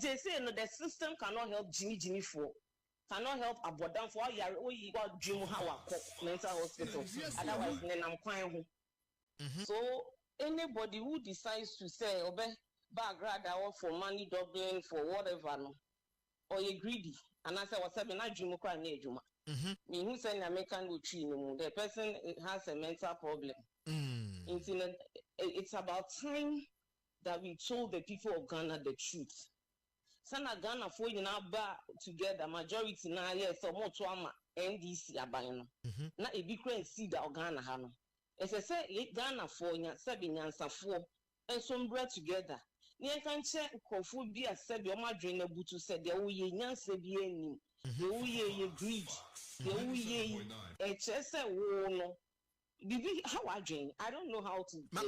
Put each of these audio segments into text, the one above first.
They say no, the system cannot help Jimmy for, cannot help Abodan for you got Jim Hawa mental hospital. Otherwise, then I'm crying. So anybody who decides to say obey background or for money doubling for whatever no, or you greedy, and I said what's happening? I Jim cry near Juma. Me who say American will treat the person has a mental problem. It's about time that we told the people of Ghana the truth. Sana Ghana for you now bar together majority now yes so more trauma NDC abayno. Na a big crane see that Ghana hano. As I say Ghana for nya sabi nyansa for and some bread together. Ni can check kofu bi asabi o ma dwen butu said there we nyansa bi anim. The we greed. The we say wo no. How I drink? I don't know how to. The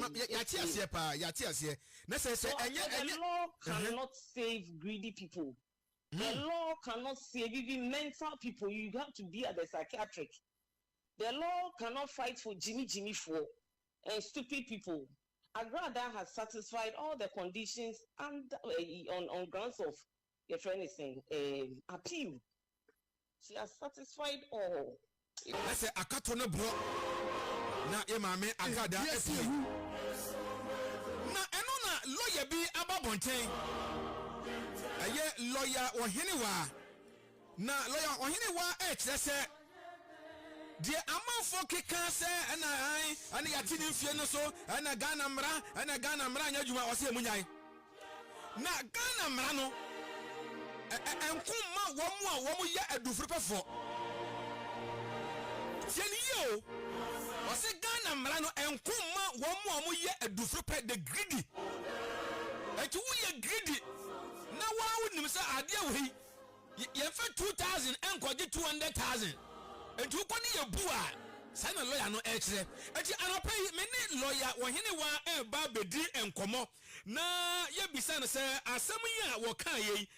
law cannot save greedy people. The law cannot save even mental people. You have to be at the psychiatric. The law cannot fight for Jimmy for and stupid people. Agrada has satisfied all the conditions and on grounds of your friend is saying appeal. She has satisfied all. I say akatono bro. Na emame agada efi na eno na lawyer bi ababonten aye lawyer ohiniwa na lawyer ohiniwa kire se de amanfo keka se na ana yati ni mfie no so ana Ghana mra anya djuma o se munyai na Ghana mra no enkumma wo mu ya adufurupefo tieni yo Ose Ghana mrano enkumma wo mu ye adufrupe the greedy. Eti wo ye greedy. Na wa wonim se ade we ye fa 2000 enkoje 200,000. Enti wo koni ye bua. Sai na lawyer no e kire. Eti anopai me ne lawyer wo hene wa e ba bedi enkomo. Na ye bisa no se asem yi a wo kan ye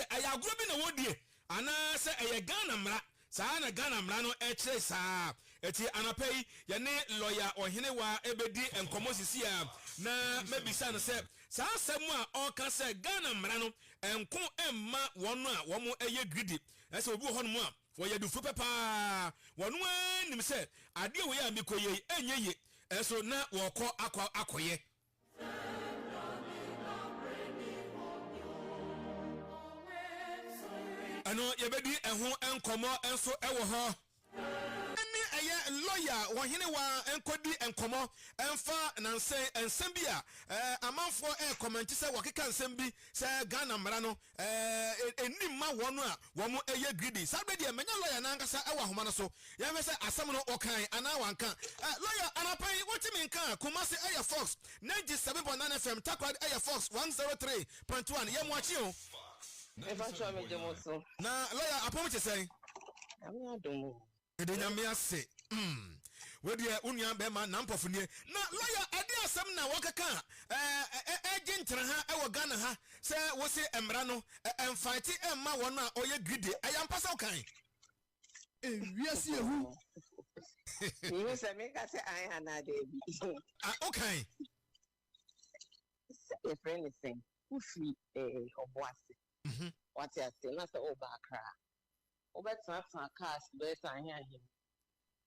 ayaguro bi na wodie. Ana se eye Ghana mra. Sa na Ghana mra no e kire sa. Eti anapai ya ne lawyer ohene wa ebedi enkomo sisi a na mebisa no se sa asemu a oka se Ghana mra no enko emma wono a wo mo eye greedy ese obi ho no mu a wo ye dufu pepa wono anim se ade we ya mikoye enyeye eso na wo kọ akoye ano yebedi eho enkomo enso ewo ho lawyer wohene wa enkodi enkomo emfa nanse ensem bi a amanfo comment se wakeka ensem bi se Ghana mra no enimma wono a wo mo eye greedy sabe de menya lawyer na nkasa ewa homa no so ya me se asem no okan ana wanka lawyer anapai wotimi nka Kumasi Air Fox 97.9 FM Takwad Air Fox 103.1 ye mo achi o eventually me demoso na lawyer apom che sei ami adomo edenya ase we dia unia be ma nampofo nie na lawyer ade asem na wakaka agentra ha e wo Ghana ha se wo se emra no emfight emma won a oye greedy ayampasa okan wiase ehu you say me ka say I na dey bi okan a friend is saying who free oboase what you say na say obakra obetsa cars be say ahia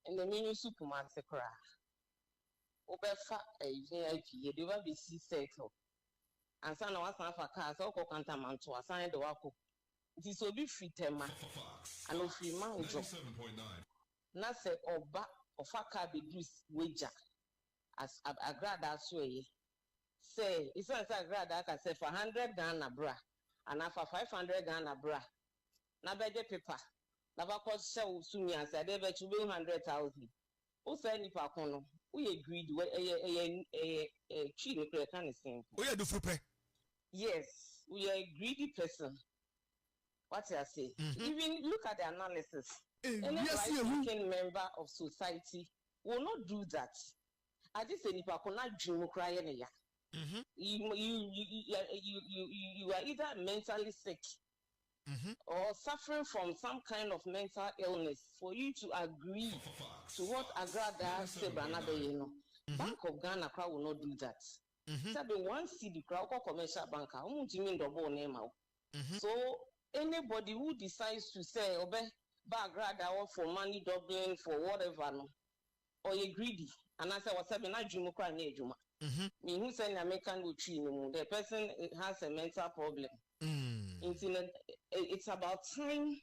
and the menu supermarket cry. Obefa VIP, you do be see settle. And son was not for cars, or cantaman to assign the wako. It is so be free tema and no free man job. Not say or back of a car be goose wager as a grad as way. Say, it's not a grad I can say for 100 Ghana bra and for 500 Ghana bra. Na beje paper. Never cost show soon as I ever to 100,000. Who say ni pa kono? We agreed with a cheat kind of thing. We are the frupe. Yes, we are a greedy person. What I say? Even look at the analysis. Any right-thinking member of society will not do that. I just say ni pa kono jumu cry ya. You are either mentally sick. Or suffering from some kind of mental illness for you to agree to what Agrada said, Bank of Ghana will not do that. Sabi one cedi crowd commercial banker, double name out. So anybody who decides to say background for money doubling for whatever no, or you greedy, and I say what's happening, I dream of me who say American will treat the person has a mental problem. It's about time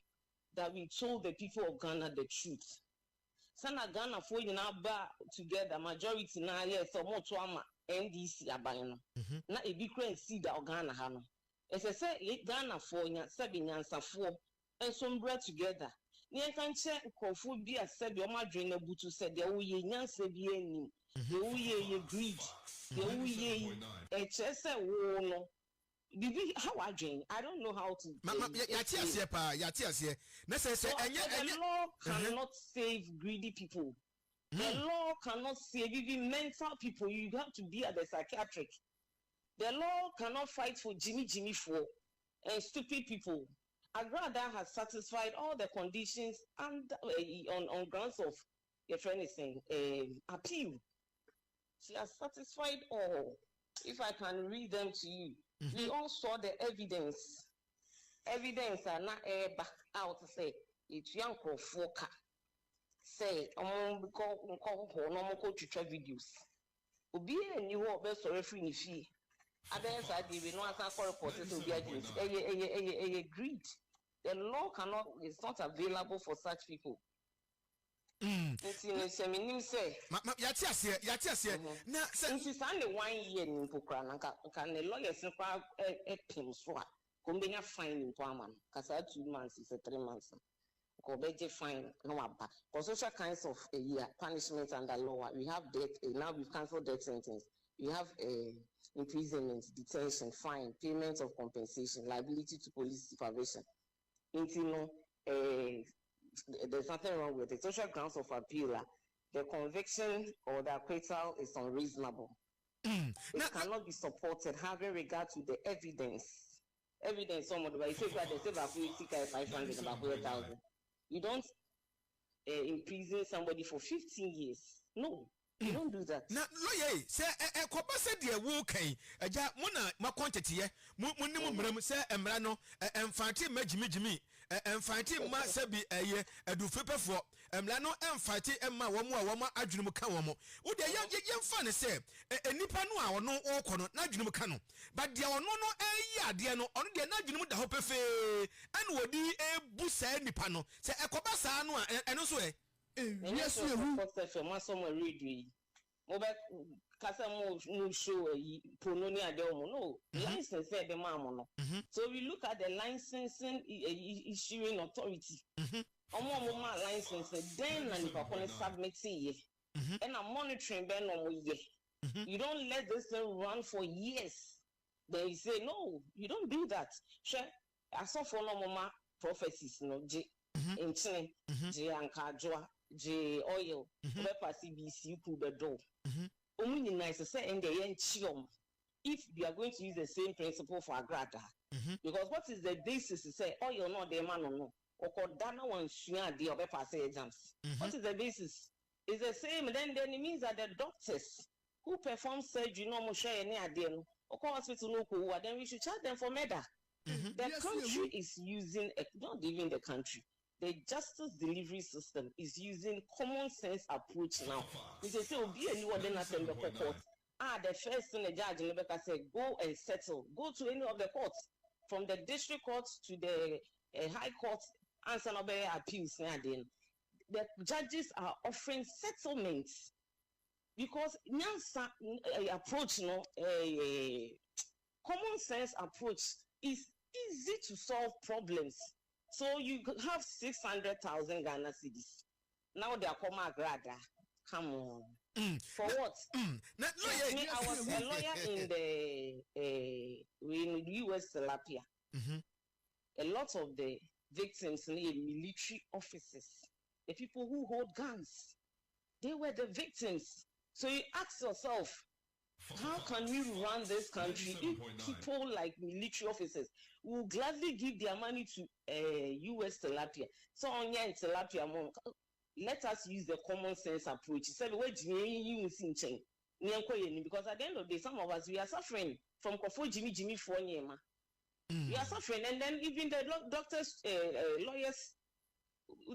that we told the people of Ghana the truth. Sana Ghana for you now bar together, majority now, yes, or more trauma, NDC abayano. Na a big crane see the Ghana hano. As I say, Ghana for ya, Sabin answer for, and some bread together. Near can check for be a Sabi or Madrina Butu said, the Uye Yansa be any, the Uye greed, the Uye a chessa wono. How I Jane? I don't know how to. Yatias, the law cannot save greedy people. The law cannot save even mental people. You have to be at the psychiatric. The law cannot fight for Jimmy for and stupid people. Agrada has satisfied all the conditions and on grounds of your friend is saying appeal. She has satisfied all. If I can read them to you. We all saw the evidence. Evidence are not back out to say it's young for foka. Say, to try videos. Ubi and you are best or free fee. Others are the no answer report to be against a greed. The law cannot, it's not available for such people. Yatias now since it's only 1 year in Pukran, can the lawyers pim swat? Combina fine in Paman, Casa 2 months is a 3 months. Cobeje fine, no back. For social kinds of a year, punishment under law, we have death, now we've cancelled death sentence. We have imprisonment, detention, fine, payment of compensation, liability to police supervision. There's nothing wrong with it. Social grounds of appeal, the conviction or the acquittal is unreasonable. It cannot be supported having regard to the evidence. Evidence, someone by say they say about 500 about 1,000. You don't imprison somebody for 15 years. No. You don't do that. Now, lawyer, say, said the woke, a ja mona, my quantity, munimum, say, Emrano, and fighting Majimi, and fighting Masabi, a do flipper for Emlano, and fighting Emma, Wama, Ajum Kawamo. Would the young funny say, a Nipano or no Okono, Najum Kano, but there are no, dear no, on the Najum the Hope and would be a busa Nipano, say a Kobasano, and also. Yes, you for somewhere read mobile Casamo no show Prononia Domo. No, license said the mamma. So we look at the licensing issuing authority. Mama license, then and if I can submit and I'm monitoring Ben on ye. You don't let this thing run for years. Then you say, no, you don't do that. Sure, I saw for no mama prophecies, no J in Chile, J and Kajwa. J oil, CBC put the door. Only nice to say, and the end chiom. If we are going to use the same principle for Agrada, because what is the basis to say, oil not the man or no, or Dana one share the other pass exams? What is the basis? It's the same, then it means that the doctors who perform surgery no more share any idea, or hospital no, then we should charge them for murder. The country is using, not even the country. The justice delivery system is using common sense approach now. They say, "Oh, be anyone then attend the court." The first thing the judge in Rebecca said, go and settle. Go to any of the courts, from the district courts to the high court, answer no appeals. The judges are offering settlements because Nyansa approach, common sense approach is easy to solve problems. So you have 600,000 Ghana cedis. Now they are coming Agrada. Come on. For what? I was a lawyer in the US Tilapia. A lot of the victims need military officers. The people who hold guns. They were the victims. So you ask yourself, how can we run this country if people like military officers will gladly give their money to US Tilapia? So on your Tilapia, let us use the common sense approach. So the way you see because at the end of the day, some of us we are suffering from Kofo Jimmy for Nyema. We are suffering, and then even the doctors, lawyers,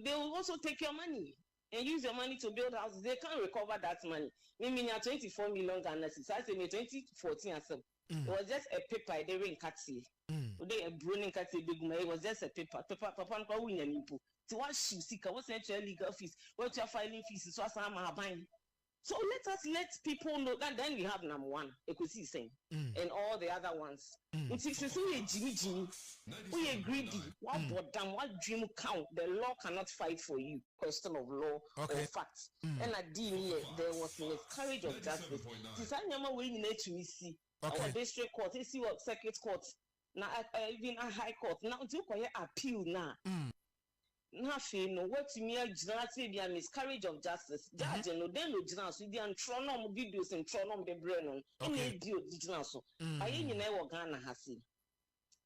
they will also take your money and use your money to build houses. They can't recover that money. I mean, 24 million Ghana cedis. I say, 2014 as well. It was just a paper. They were in Katsi. They a Bruning Katsi big money. It was just a paper. Papa, win your people. To what you seek? What's your legal fees? What's your filing fees? So buying. So let people know that then we have number one, Ekosi saying, and all the other ones. It's Jimmy, we are greedy. What bottom, what dream count? The law cannot fight for you. Question of law or facts. And at DME, there was miscarriage of justice. Since I never waiting to me see our district court, they see what circuit court, now even a high court. Now do appeal now. Nothing, no, what to me, be a miscarriage of justice. Judge, no, then no, Jonas, with the antronom videos and tronom the brain on any deal, Jonas. I ain't never Ghana has seen.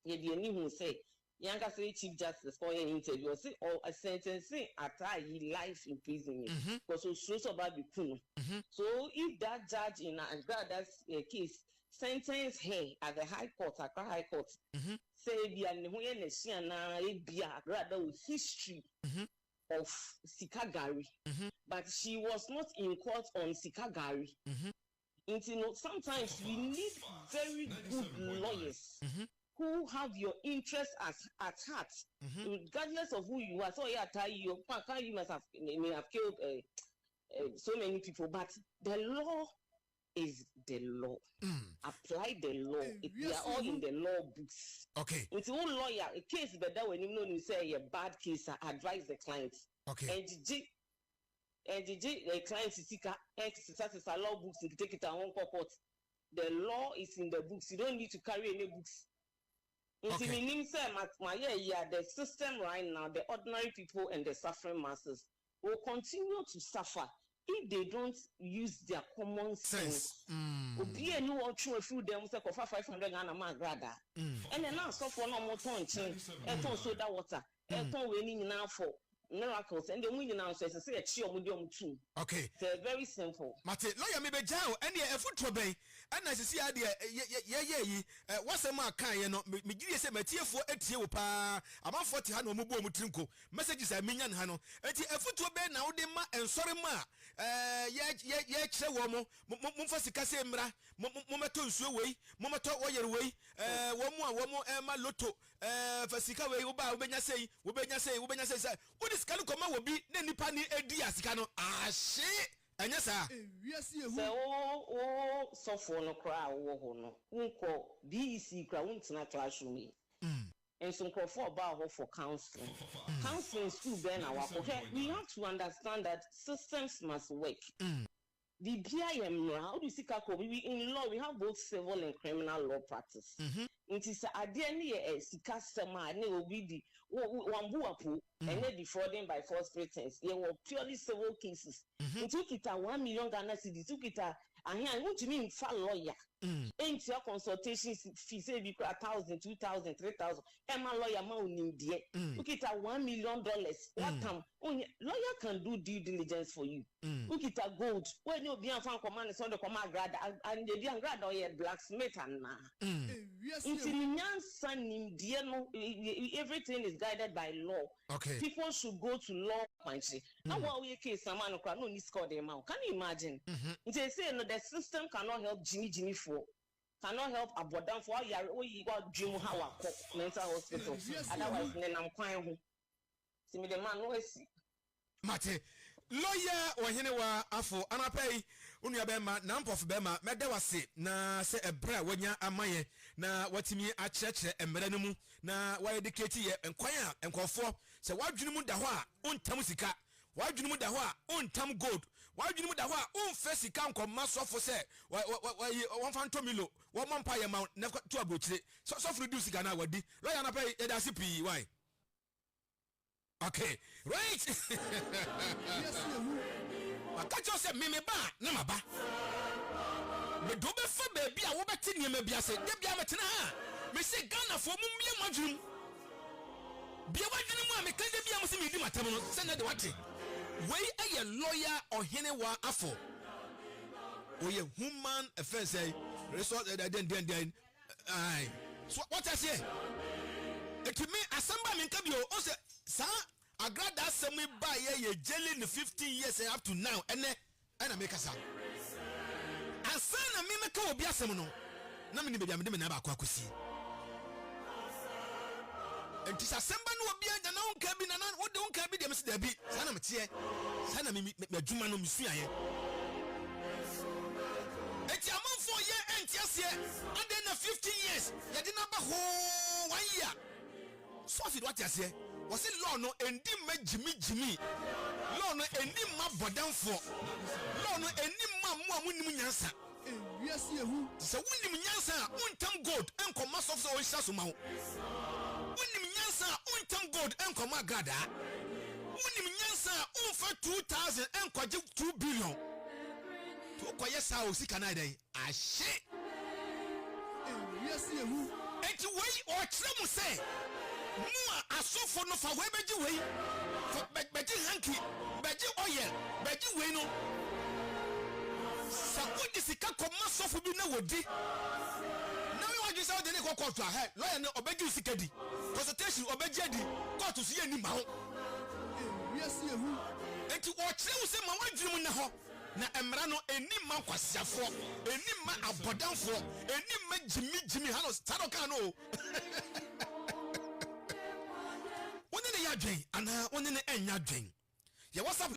Yet the new who say, Yanka say Chief Justice for your interview, say, or a sentence, say, at life imprisonment. Because so about the Kuno. So if that judge in a case sentence her at the High Court, Accra High Court, say be an rather history of Sikagari, but she was not in court on Sikagari. You know, sometimes we need very good lawyers who have your interest at heart, regardless of who you are. So you may have killed so many people, but the law is the law. Apply the law. We are all in the law books. Okay. It's all lawyer. A case better when you know you say a bad case, advise the client. Okay. And the client seek exercise a law books and take it on court. The law is in the books. You don't need to carry any books. Okay. The system right now, the ordinary people and the suffering masses will continue to suffer if they don't use their common sense. Be a new one through them say for 500 Ghana man rather. And then now suffer no more ton soda water. Winning now for miracles and the winning now says say a cheer medium too. Okay. They're very simple. Mate, lawyer me be jail and a foot to obey. And I see idea what's a man can no me give say matie for etie pa about 40 ha no mubo mutrinko messages I minyan ha no enti a foot to obey now de ma en sorry ma ye kire wo mo mfa sika se mra mometo nsuo wei mometo oyere wei wo mo ma loto fa sika wei wo ba wo benya sei say wo diska no koma wo bi na nipa ni edi asika no ahye anya sa so for no cry wo no unko BEC cry untena classroom and some for about for counseling school ben we have to understand that systems must work. The BIM how do you see in law we have both civil and criminal law practice. It is at the end a sika sema ne obi di wambuapu and then defrauding by false pretense. They were purely civil cases. It took it 1 million Ghana cedis. Took it and here I want to mean for lawyer. Ain't your consultation fee say be 1,000, 2,000, 3,000. Emma lawyer man in there. Look it $1 million. What time? Lawyer can do due diligence for you. Look it gold. When you be a fan command is on the command grad and the young grad or blacksmith and everything is guided by law. Okay. People should go to law country. Now what we case someone no need score them out. Can you imagine? They say no, the system cannot help Jimmy for. Cannot help Abodan for you got Jim Howard mental hospital. Otherwise, then I'm crying. See me the man no see. Mate, lawyer Wahinewa Afo Anapay Unia Bema Nampof Bema Medawasi na se ebra wanya amaye na watimi a church emrenumu na wa educate ye enkwaya enkofo se wadwunumu da ho a ontam sika wadwunumu da ho a ontam gold wadwunumu da ho a onfa sika nkomma sofo se wa fanto milo wa mompa ye ma na to abochire so furu sika na wadi lawyer Anapay e da sipi why. Okay, right. I catch you say me ba na maba. Me do be for baby a wo beti ne mabia say de bia metena ha. Me say Ghana for mum bia madwum. Bia wadwum mu a me kan de bia mo se me di matam no say na de wate. Wei aye lawyer Ohenewa Afo. oh yeah, human offense, resort, then, so what I say? It to me, as somebody in Kabio, also, sir, I got that some buy a jelly in the 15 years up to now, and I make a sound. And son, I mean, I can't be a seminal. Naming the Yamadam and Abaquacusi. And tis a somebody will be an own cabin and what don't cabin them, Mr. Debbie, son of Tia, son of me, Jumano Missia. It's a month for year and just yet, and then 15 years, you did not hold 1 year. So what I say was it law no and Jimmy law no and ma bodam for law no and ma winning yansa. Yes, you so winning yansa, untam gold and commerce of the oysters. Winning yansa, untam gold and comma gada. Winning yansa, for 2,000 and quadruple 2 billion. To acquire South Canada, I shit. Yes, you and to wait or trouble say. Mua aso for no for we beji we for beji hanky beji oil beji we no sa odi sika koma so for bi na wodi na we waju say dey ko court ahead lawyer na obeji sika di consultation obeji di court so ye ni ma ho yes ye hu enti o kire wo say ma wadwum na ho na emra no eni ma kwasiafo eni ma abodanfo eni ma jimi hano stado kan no and one in the enya dream. Yeah, what's up?